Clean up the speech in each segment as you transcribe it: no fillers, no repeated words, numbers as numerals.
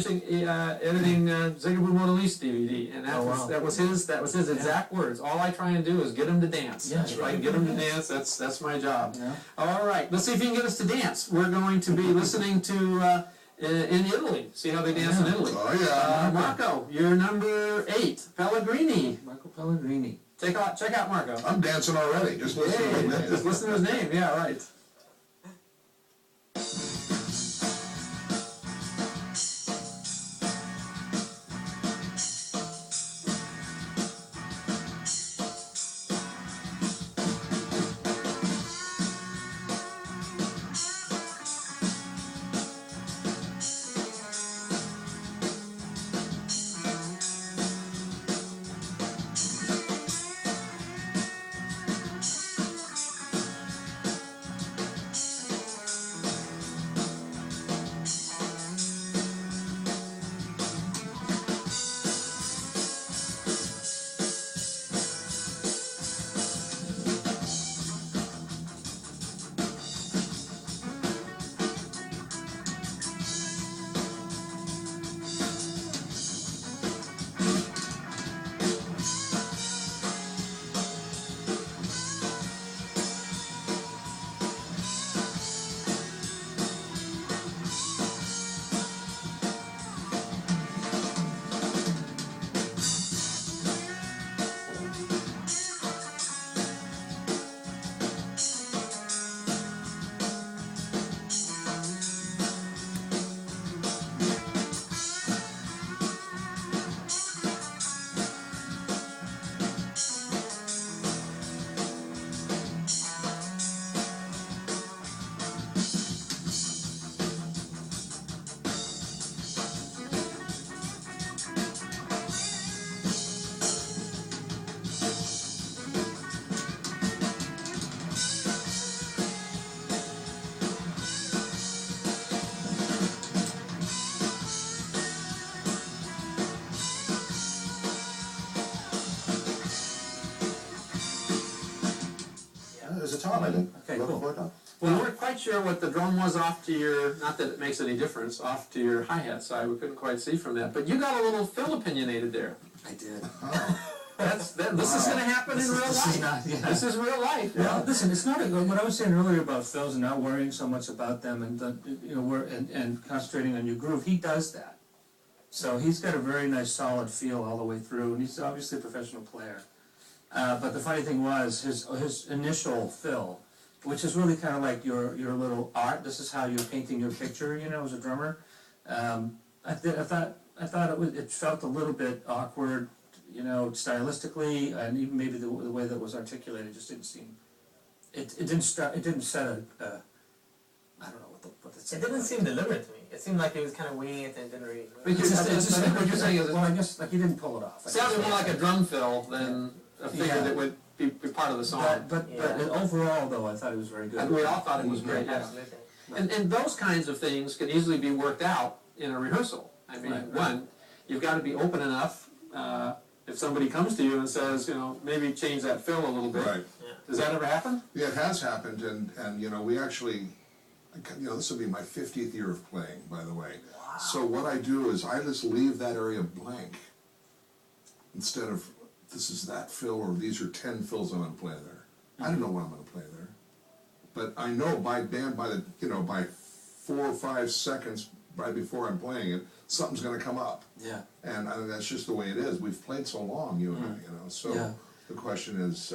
editing Zigaboo Modaliste DVD, and that was his exact words. All I try and do is get him to dance. Yeah, If I can get him to dance, that's my job. Yeah. All right, let's see if you can get us to dance. We're going to be listening to in Italy. See how they dance in Italy. Oh yeah. Marco, you're number 8. Pellegrini. Marco Pellegrini. Check out Marco. I'm dancing already. Just listen to his name. Just listen to his name. Yeah, right. There's a tone. I didn't. Okay, cool. Well, we weren't quite sure what the drum was off to your, not that it makes any difference, off to your hi-hat side. We couldn't quite see from that. But you got a little fill opinionated there. I did. Oh. This is going to happen in real life. This is real life. Yeah. Well, listen, it's not what I was saying earlier about fills and not worrying so much about them and and concentrating on your groove. He does that, so he's got a very nice solid feel all the way through, and he's obviously a professional player. But the funny thing was his initial fill, which is really kind of like your little art. This is how you're painting your picture, as a drummer. I thought it felt a little bit awkward. Stylistically, and even maybe the way that it was articulated just didn't seem. It didn't set a. I don't know what It didn't seem deliberate to me. It seemed like he was kind of winging it and didn't really. What you're saying is, well, I guess like he didn't pull it off. It sounded more like a drum fill than a figure that would be part of the song. But overall, though, I thought it was very good. We all thought it was great. Yeah. Absolutely. And those kinds of things can easily be worked out in a rehearsal. I mean, one, you've got to be open enough. If somebody comes to you and says, maybe change that fill a little bit. Right. Yeah. Does that ever happen? Yeah, it has happened, and we actually, this will be my 50th year of playing, by the way. Wow. So what I do is I just leave that area blank instead of this is that fill or these are 10 fills I'm going to play there. I don't know what I'm going to play there, but I know by 4 or 5 seconds right before I'm playing it, something's going to come up. Yeah. And I mean, that's just the way it is. We've played so long, you and I, So the question is,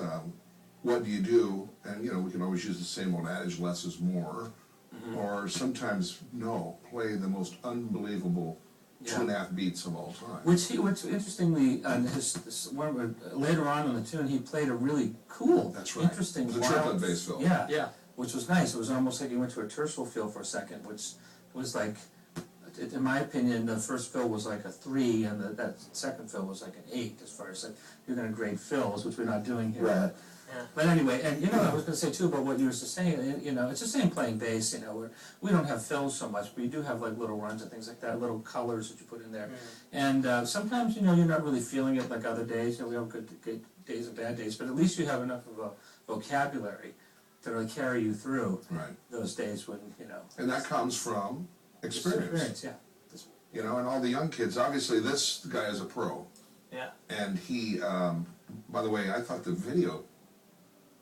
what do you do? And we can always use the same old adage, less is more. Or sometimes, no, play the most unbelievable 2.5 beats of all time. Which interestingly, on later on in the tune, he played a really cool, interesting, the triplet bass fill. Yeah, which was nice. It was almost like he went to a tertial fill for a second, which was like, in my opinion, the first fill was like a 3, and that second fill was like an 8, as far as like, you're going to grade fills, which we're not doing here. Right. Yeah. But anyway, and I was going to say too about what you were just saying. It's the same playing bass. We don't have fills so much, but you do have like little runs and things like that, little colors that you put in there. And sometimes you're not really feeling it like other days. We have good days and bad days, but at least you have enough of a vocabulary to really carry you through those days when And that comes from experience. Yeah. You know, and all the young kids, obviously this guy is a pro. Yeah. And he, by the way, I thought the video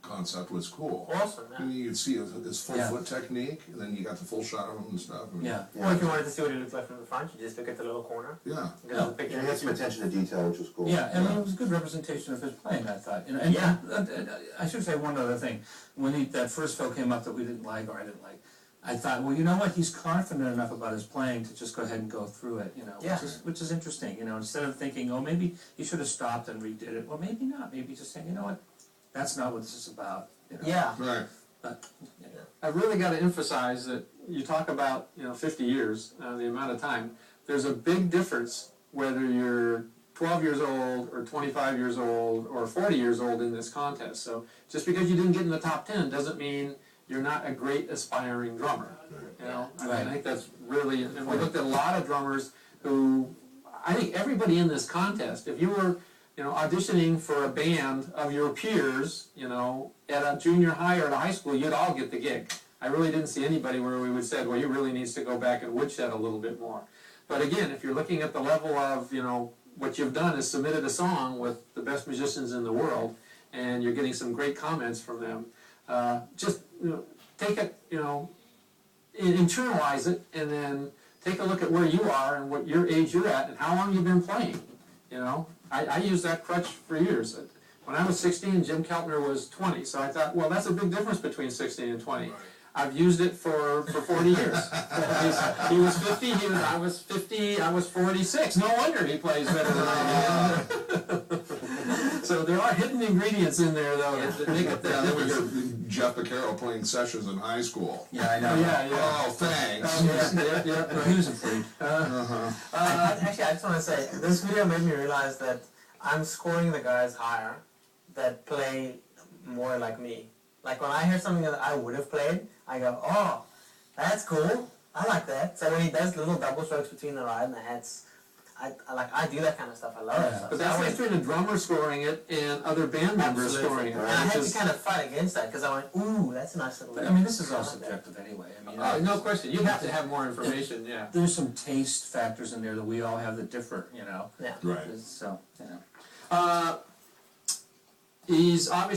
concept was cool. Awesome, I mean, yeah. you could see his full Yeah. foot technique, and then you got the full shot of him and stuff. And Yeah. Or if you wanted to see what he looked like from the front, you just look at the little corner. Yeah. Because Yeah. the picture Yeah, he had some attention to detail, which was cool. Yeah, and it was a good representation of his playing, I thought. And Yeah. I should say one other thing. When that first fill came up that we didn't like, or I didn't like, I thought, well, you know what? He's confident enough about his playing to just go ahead and go through it, you know, Yeah. which is interesting. You know, instead of thinking, oh, maybe he should have stopped and redid it. Well, maybe not. Maybe just saying, you know what? That's not what this is about. You know? Yeah. Right. But, you know. I really got to emphasize that you talk about 50 years, the amount of time. There's a big difference whether you're 12 years old or 25 years old or 40 years old in this contest. So just because you didn't get in the top 10 doesn't mean you're not a great aspiring drummer. You know, I mean, I think that's really. And we looked at a lot of drummers who, I think everybody in this contest, if you were auditioning for a band of your peers, at a junior high or at a high school, you'd all get the gig. I really didn't see anybody where we would say, well, you really needs to go back and woodshed a little bit more. But again, if you're looking at the level of, what you've done is submitted a song with the best musicians in the world, and you're getting some great comments from them, just take it, internalize it, and then take a look at where you are and what your age you're at and how long you've been playing. I used that crutch for years. When I was 16, Jim Keltner was 20, so I thought, well, that's a big difference between 16 and 20. I've used it for 40 years. He was 50, I was 50, I was 46. No wonder he plays better than I do. So there are hidden ingredients in there, though, that make it Yeah, that there was difference. Jeff Beccaro playing sessions in high school. Yeah, I know. Yeah. Oh, thanks. Yeah. He was a freak. Actually, I just want to say, this video made me realize that I'm scoring the guys higher that play more like me. Like when I hear something that I would have played, I go, oh, that's cool. I like that. So when he does little double strokes between the ride and the hats, I do that kind of stuff. I love it. But that's between a drummer scoring it and other band members scoring it. And I had to kind of fight against that because I went, ooh, that's a nice little. But I mean, this is all subjective anyway. I mean, Oh, no question. You have to have more information, yeah. There's some taste factors in there that we all have that differ, Yeah. Right. So, He's obviously